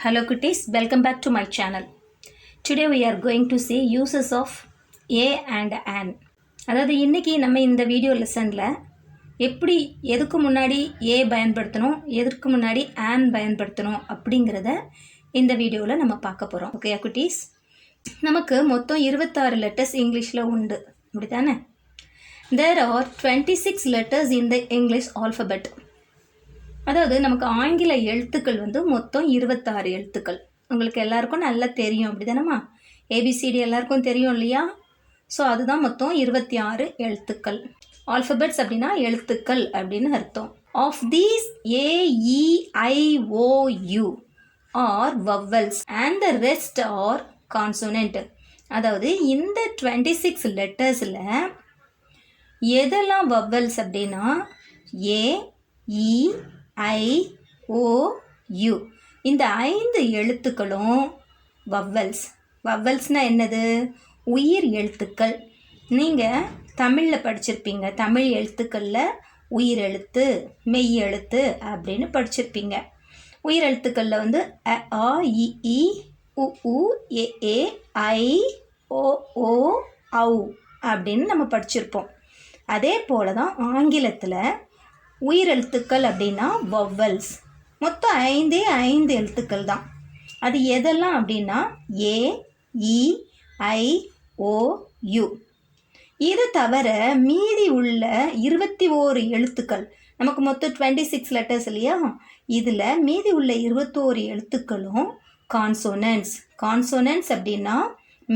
Hello cuties, welcome back to my channel. Today we are going to see uses of a and an. அதாவது இன்னைக்கு நம்ம இந்த video லெசனில் எப்படி எதுக்கு முன்னாடி ஏ பயன்படுத்தணும் எதற்கு முன்னாடி an பயன்படுத்தணும் அப்படிங்கிறத இந்த வீடியோவில் நம்ம பார்க்க போகிறோம். ஓகே குட்டீஸ், நமக்கு மொத்தம் 26 லெட்டர்ஸ் இங்கிலீஷில் உண்டு, அப்படித்தானே? There are 26 letters in the English alphabet. அதாவது நமக்கு ஆங்கில எழுத்துக்கள் மொத்தம் 26 எழுத்துக்கள். உங்களுக்கு எல்லாருக்கும் நல்லா தெரியும், அப்படி தானேம்மா? ஏபிசிடி எல்லாருக்கும் தெரியும் இல்லையா? ஸோ அதுதான் மொத்தம் 26 எழுத்துக்கள். ஆல்ஃபபெட்ஸ் அப்படின்னா எழுத்துக்கள் அப்படின்னு அர்த்தம். Of these AEIOU are vowels and the rest are consonant. அதாவது இந்த 26 லெட்டர்ஸில் எதெல்லாம் வவ்வல்ஸ் அப்படின்னா AEIOU இந்த 5 எழுத்துக்களும் வவ்வல்ஸ். வவ்வல்ஸ்னால் என்னது? உயிர் எழுத்துக்கள். நீங்கள் தமிழில் படிச்சிருப்பீங்க, தமிழ் எழுத்துக்களில் உயிர் எழுத்து மெய் எழுத்து அப்படின்னு படிச்சிருப்பீங்க. உயிர் எழுத்துக்களில் அ ஆ இ ஈ உ ஊ ஏ ஏ ஐ ஓ ஓ ஔ அப்படின்னு நம்ம படிச்சிருப்போம். அதே போல தான் ஆங்கிலத்தில் உயிரெழுத்துக்கள் அப்படின்னா வவ்வல்ஸ். மொத்தம் 5 எழுத்துக்கள் தான். அது எதெல்லாம் அப்படின்னா AEIOU. இது தவிர மீதி உள்ள 21 எழுத்துக்கள், நமக்கு மொத்தம் 26 லெட்டர்ஸ் இல்லையா? இதில் மீதி உள்ள 21 எழுத்துக்களும் கான்சோனன்ட்ஸ். கான்சோனன்ட்ஸ் அப்படின்னா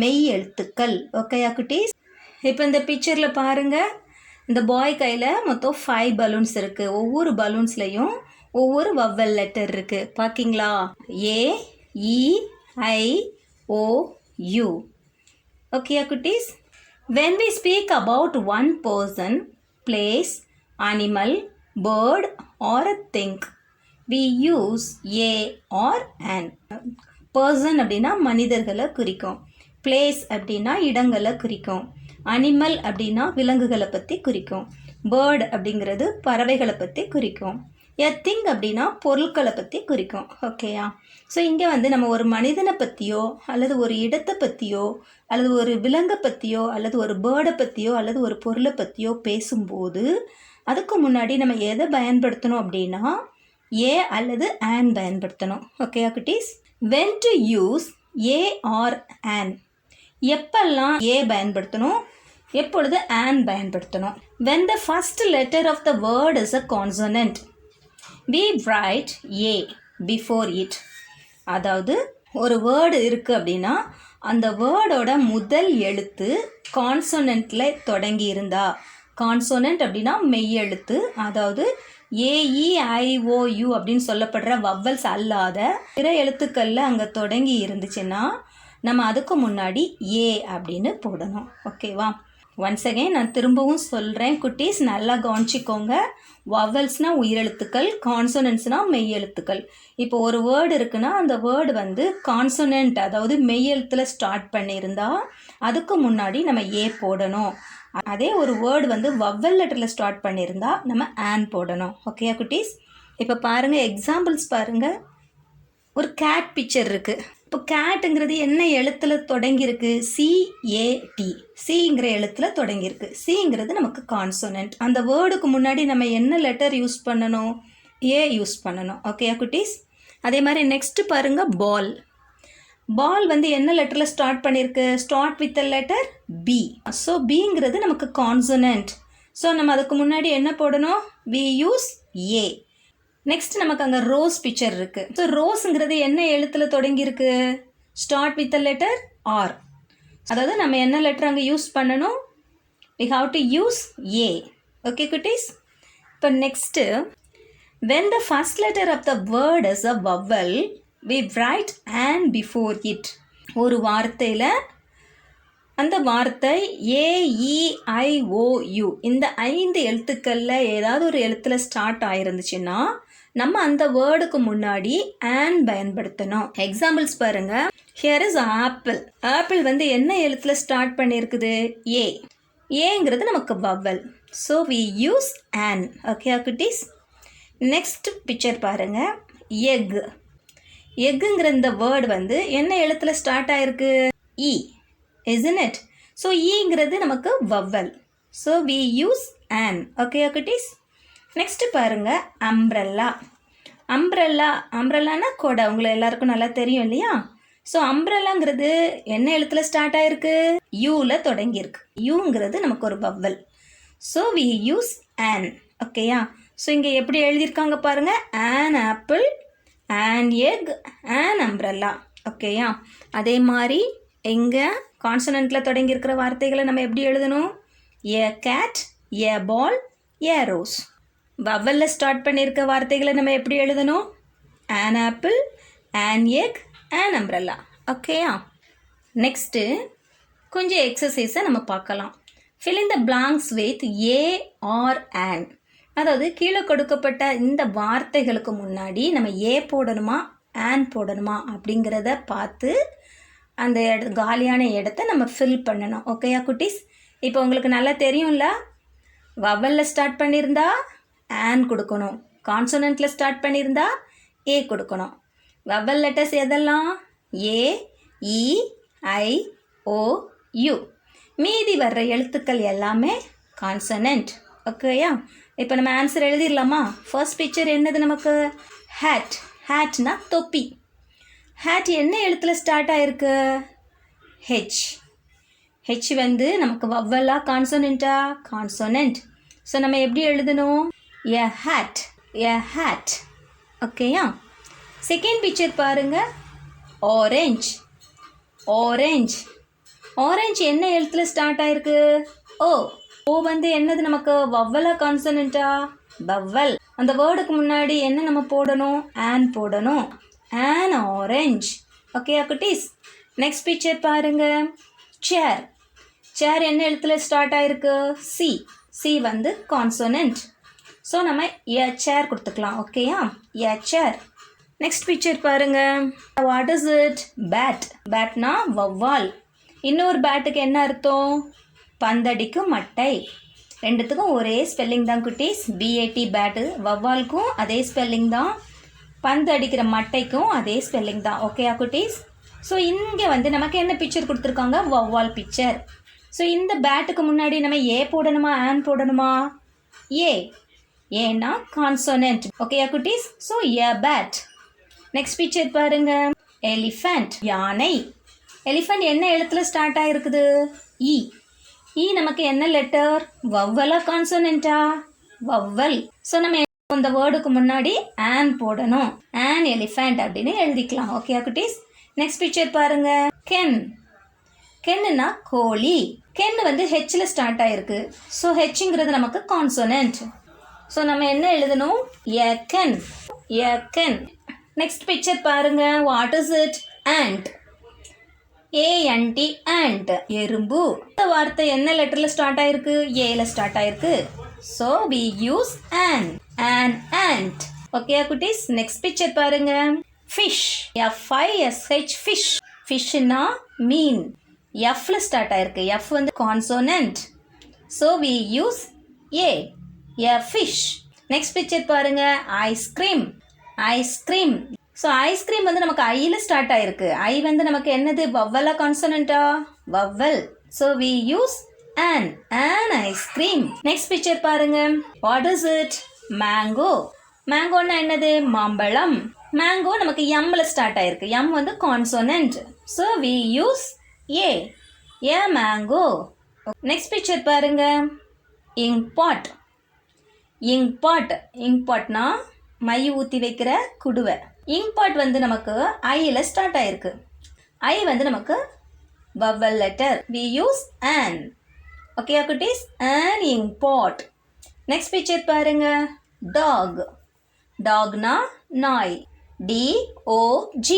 மெய் எழுத்துக்கள். ஓகேயா குட்டீஸ்? இப்போ இந்த பிக்சரில் பாருங்கள், இந்த பாய் கையில் மொத்தம் 5 பலூன்ஸ் இருக்குது. ஒவ்வொரு பலூன்ஸ்லையும் ஒவ்வொரு வவ்வல் லெட்டர் இருக்குது. பார்க்கிங்களா? AEIOU. ஓகேயா குட்டீஸ்? when we speak about one person, place, animal, bird or a thing, we use a or an. person அப்படின்னா மனிதர்களை குறிக்கும், place அப்படின்னா இடங்களை குறிக்கும், அனிமல் அப்படின்னா விலங்குகளை பற்றி குறிக்கும், பேர்டு அப்படிங்கிறது பறவைகளை பற்றி குறிக்கும், எ திங் அப்படின்னா பொருட்களை பற்றி குறிக்கும். ஓகேயா? ஸோ இங்கே நம்ம ஒரு மனிதனை பற்றியோ அல்லது ஒரு இடத்தை பற்றியோ அல்லது ஒரு விலங்கை பற்றியோ அல்லது ஒரு பேர்டை பற்றியோ அல்லது ஒரு பொருளை பற்றியோ பேசும்போது அதுக்கு முன்னாடி நம்ம எதை பயன்படுத்தணும் அப்படின்னா ஏ அல்லது an பயன்படுத்தணும். ஓகேயா குட்டீஸ்? when to use a or an. எப்பெல்லாம் ஏ பயன்படுத்தணும், எப்பொழுது an பயன்படுத்தணும்? when the first letter of the word is a consonant, we write a before it. அதாவது ஒரு வேர்டு இருக்குது அப்படின்னா அந்த வேர்டோட முதல் எழுத்து கான்சோனன்ட்டில் தொடங்கி இருந்தா, கான்சோனன்ட் அப்படின்னா மெய் எழுத்து, அதாவது AEIOU அப்படின்னு சொல்லப்படுற வவ்வல்ஸ் அல்லாத பிற எழுத்துக்களில் அங்கே தொடங்கி இருந்துச்சுன்னா நம்ம அதுக்கு முன்னாடி ஏ அப்படின்னு போடணும். ஓகேவா? ஒன்ஸ் அகைன் நான் திரும்பவும் சொல்கிறேன் குட்டீஸ், நல்லா கவனிச்சிக்கோங்க. வவ்வல்ஸ்னால் உயிரெழுத்துக்கள், கான்சோனன்ட்ஸ்னால் மெய் எழுத்துக்கள். இப்போ ஒரு வேர்டு இருக்குன்னா அந்த வேர்டு கான்சோனன்ட் அதாவது மெய் எழுத்தில் ஸ்டார்ட் பண்ணியிருந்தா அதுக்கு முன்னாடி நம்ம ஏ போடணும். அதே ஒரு வேர்டு வவ்வல் லெட்டரில் ஸ்டார்ட் பண்ணியிருந்தா நம்ம an போடணும். ஓகேயா குட்டீஸ்? இப்போ பாருங்கள், எக்ஸாம்பிள்ஸ் பாருங்கள். ஒரு கேட் பிக்சர் இருக்குது. இப்போ கேட்டுங்கிறது என்ன எழுத்தில் தொடங்கியிருக்கு? CAT. சிங்கிற எழுத்தில் தொடங்கியிருக்கு. சிங்கிறது நமக்கு கான்சோனன்ட். அந்த வேர்டுக்கு முன்னாடி நம்ம என்ன லெட்டர் யூஸ் பண்ணணும்? ஏ யூஸ் பண்ணணும். ஓகேயா குட்டீஸ்? அதே மாதிரி நெக்ஸ்ட்டு பாருங்கள், பால். பால் என்ன லெட்டரில் ஸ்டார்ட் பண்ணியிருக்கு? Start with the letter B. So பிங்கிறது நமக்கு கான்சோனன்ட். ஸோ நம்ம அதுக்கு முன்னாடி என்ன போடணும்? we use A. நெக்ஸ்ட் நமக்கு அங்கே ரோஸ் பிக்சர் இருக்குது. ஸோ ரோஸுங்கிறது என்ன எழுத்தில் தொடங்கியிருக்கு? Start with the letter R. அதாவது நம்ம என்ன லெட்டர் அங்கே யூஸ் பண்ணணும்? we have to use A. Okay குட்டீஸ்? இப்போ next, when the first letter of the word is a vowel, we write an before it. ஒரு வார்த்தையில் அந்த வார்த்தை AEIOU இந்த 5 எழுத்துக்களில் ஏதாவது ஒரு எழுத்தில் ஸ்டார்ட் ஆகிருந்துச்சுன்னா நம்ம அந்த வேர்டுக்கு முன்னாடி an பயன்படுத்தணும். எக்ஸாம்பிள்ஸ் பாருங்க. Here is apple. ஆப்பிள் என்ன எழுத்தில் ஸ்டார்ட் பண்ணியிருக்குது? ஏ. ஏங்கிறது நமக்கு vowel. So we use an. Okay குட்டீஸ்? நெக்ஸ்ட் பிக்சர் பாருங்க. எக். எக்குங்கிற இந்த வேர்டு வந்து என்ன எழுத்தில் ஸ்டார்ட் ஆயிருக்கு? இ, isn't it? ஸோ ஈங்கிறது நமக்கு vowel. So we use an. Okay குட்டீஸ்? நெக்ஸ்ட் பாருங்க அம்ப்ரெல்லா. அம்ப்ரெல்லானா கொடை, உங்களை எல்லாருக்கும் நல்லா தெரியும் இல்லையா? ஸோ அம்ப்ரெல்லாங்கிறது என்ன எழுத்தில் ஸ்டார்ட் ஆயிருக்கு? யூவில் தொடங்கியிருக்கு. யூங்கிறது நமக்கு ஒரு vowel. So we use an. ஓகேயா? ஸோ இங்கே எப்படி எழுதியிருக்காங்க பாருங்க, an apple, an egg, an umbrella. ஓகேயா? அதே மாதிரி எங்கே கான்சனண்ட்டில் தொடங்கியிருக்கிற வார்த்தைகளை நம்ம எப்படி எழுதணும்? a cat, a ball, a rose. வவ்வலில் ஸ்டார்ட் பண்ணியிருக்க வார்த்தைகளை நம்ம எப்படி எழுதணும்? an apple, an egg, an umbrella. ஓகேயா? நெக்ஸ்ட்டு கொஞ்சம் எக்ஸசைஸை நம்ம பார்க்கலாம். fill in the blanks with a or an. அதாவது கீழே கொடுக்கப்பட்ட இந்த வார்த்தைகளுக்கு முன்னாடி நம்ம ஏ போடணுமா ஆன் போடணுமா அப்படிங்கிறத பார்த்து அந்த காலியான இடத்த நம்ம ஃபில் பண்ணணும். ஓகேயா குட்டீஸ்? இப்போ உங்களுக்கு நல்லா தெரியும்ல, வவலில் ஸ்டார்ட் பண்ணியிருந்தா ஆன் கொடுக்கணும், கான்சனண்ட்டில் ஸ்டார்ட் பண்ணியிருந்தா ஏ கொடுக்கணும். வவல் லெட்டர்ஸ் எதெல்லாம்? ஏ, இ, ஐ, ஓ, யூ. மீதி வர்ற எழுத்துக்கள் எல்லாமே கான்சனண்ட். ஓகேயா? இப்போ நம்ம ஆன்சர் எழுதிடலாமா? ஃபர்ஸ்ட் பிக்சர் என்னது நமக்கு? ஹேட். ஹேட்னா தொப்பி. ஹேட் என்ன எழுத்தில் ஸ்டார்ட் ஆயிருக்கு? ஹெச். ஹெச் வந்து நமக்கு வவ்வலா கான்சனண்டா? கான்சனண்ட். ஸோ நம்ம எப்படி எழுதணும்? எ ஹேட், எ ஹேட். ஓகேயா? செகண்ட் பிக்சர் பாருங்க, ஆரஞ்ச். ஆரஞ்ச். ஆரஞ்ச் என்ன எழுத்தில் ஸ்டார்ட் ஆயிருக்கு? ஓ. ஓ வந்து என்னது நமக்கு? வவ்வலா கான்சனண்டா? வவ்வல். அந்த வேர்டுக்கு முன்னாடி என்ன நம்ம போடணும்? ஆன் போடணும். On orange. ஓகே குட்டீஸ்? நெக்ஸ்ட் பிக்சர் பாருங்க, சேர். சேர் என்ன எழுத்தில் ஸ்டார்ட் ஆயிருக்கு? சி. சி வந்து கான்சனண்ட். ஸோ நம்ம எ சேர் கொடுத்துக்கலாம். ஓகேயா? எ சேர். நெக்ஸ்ட் பிக்சர் பாருங்க, வாட் இஸ் இட்? பேட். பேட்னா வவ்வால். இன்னொரு பேட்டுக்கு என்ன அர்த்தம்? பந்தடிக்கும் மட்டை. ரெண்டுத்துக்கும் ஒரே ஸ்பெல்லிங் தான் குட்டீஸ். PAT bat. வவ்வாலுக்கும் அதே ஸ்பெல்லிங் தான், பந்து அடிக்கிற மட்டைக்கும் அதே ஸ்பெல்லிங் தான். ஓகேயா குட்டீஸ்? ஸோ இங்கே வந்து நமக்கு என்ன பிக்சர் கொடுத்துருக்காங்க? வவ்வால் பிக்சர். ஸோ இந்த பேட்டுக்கு முன்னாடி நம்ம ஏ போடணுமா ஆன் போடணுமா? ஏ. ஏன்னா கான்சோனன்ட். ஓகேயா குட்டீஸ்? So A bat. Next picture பாருங்க, எலிஃபண்ட். யானை. எலிஃபண்ட் என்ன எழுத்துல ஸ்டார்ட் ஆகிருக்குது? இ. இ நமக்கு என்ன லெட்டர்? வவ்வலா கான்சோனண்டா? வவ்வல். ஸோ நம்ம இந்த வேர்டுக்கு முன்னாடி ஆன் போடணும். ஆன் எலிஃபண்ட் அப்படின்னு எழுதிக்கலாம். ஓகே குட்டீஸ்? நெக்ஸ்ட் பிக்சர் பாருங்க, கென். கென்னுனா கோழி. கென் வந்து ஹெச்ல ஸ்டார்ட் ஆயிருக்கு. ஸோ ஹெச்ங்கிறது நமக்கு கான்சோனன்ட். ஸோ நம்ம என்ன எழுதணும்? எ கென். எ கென். நெக்ஸ்ட் பிக்சர் பாருங்க, what is it? And. AND and. எறும்பு. இந்த வார்த்தை என்ன லெட்டர்ல ஸ்டார்ட் ஆயிருக்கு? ஏல ஸ்டார்ட் ஆயிருக்கு. So we use an. an ant. Okay குட்டீஸ்? நெக்ஸ்ட் பிக்சர் பாருங்க, ஃபிஷ். FISH fish. ஃபிஷ்னா மீன். எஃப்ல ஸ்டார்ட் ஆயிருக்கு. எஃப் வந்து consonant. So we use A. A fish. Next picture பாருங்க, ஐஸ்கிரீம். ஐஸ்கிரீம். ஸோ ஐஸ்கிரீம் வந்து நமக்கு ஐயில் ஸ்டார்ட் ஆயிருக்கு. ஐ வந்து நமக்கு என்னது? வவ்வலா கான்சனண்டா? வவ்வல். So we use an. an ice cream. Next picture பாருங்க, வாட் இஸ் இட்? மேங்கோ. மேங்கோன்னா என்னது? மாம்பழம். மேங்கோ நமக்கு எம்ல ஸ்டார்ட் ஆயிருக்கு. எம் வந்து consonant. So we use A. A mango. Next picture பாருங்க, ink pot. Ink pot. Ink பாட்னா மை ஊற்றி வைக்கிற குடுவை. இங்க் பாட் வந்து நமக்கு ஐயில் ஸ்டார்ட் ஆயிருக்கு. ஐ வந்து நமக்கு vowel letter. We use an. Okay குட்டீஸ்? an ink pot. Next picture பாருங்க, டாக். டாக்னா நாய். DOG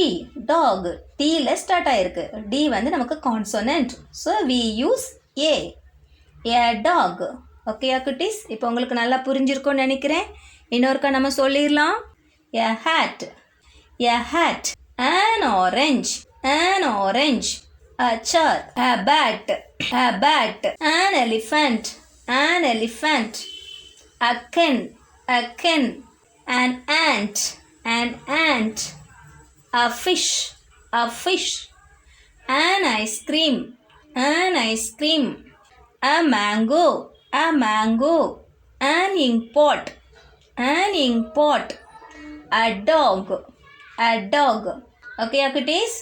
dog. டீல ஸ்டார்ட் ஆயிருக்கு. டி வந்து நமக்கு consonant. So we use A. A dog. ஓகேயா குட்டீஸ்? இப்போ உங்களுக்கு நல்லா புரிஞ்சிருக்கும்னு நினைக்கிறேன். இன்னொருக்கா நம்ம சொல்லிடலாம். A hat. A hat. An orange. An orange. A chair. A bat. A bat. An elephant. An elephant. A ken. A ken. An ant. An ant. a fish, a fish. An ice cream, an ice cream. A mango, a mango. An ink pot, an ink pot. A dog, a dog. Okay, cuties?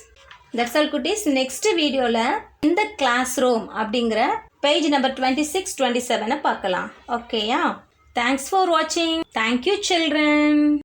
That's all, cuties. Next video la in the classroom அப்படிங்கிற page number 26, 27 பார்க்கலாம். Okay, yeah. Thanks for watching. Thank you, children.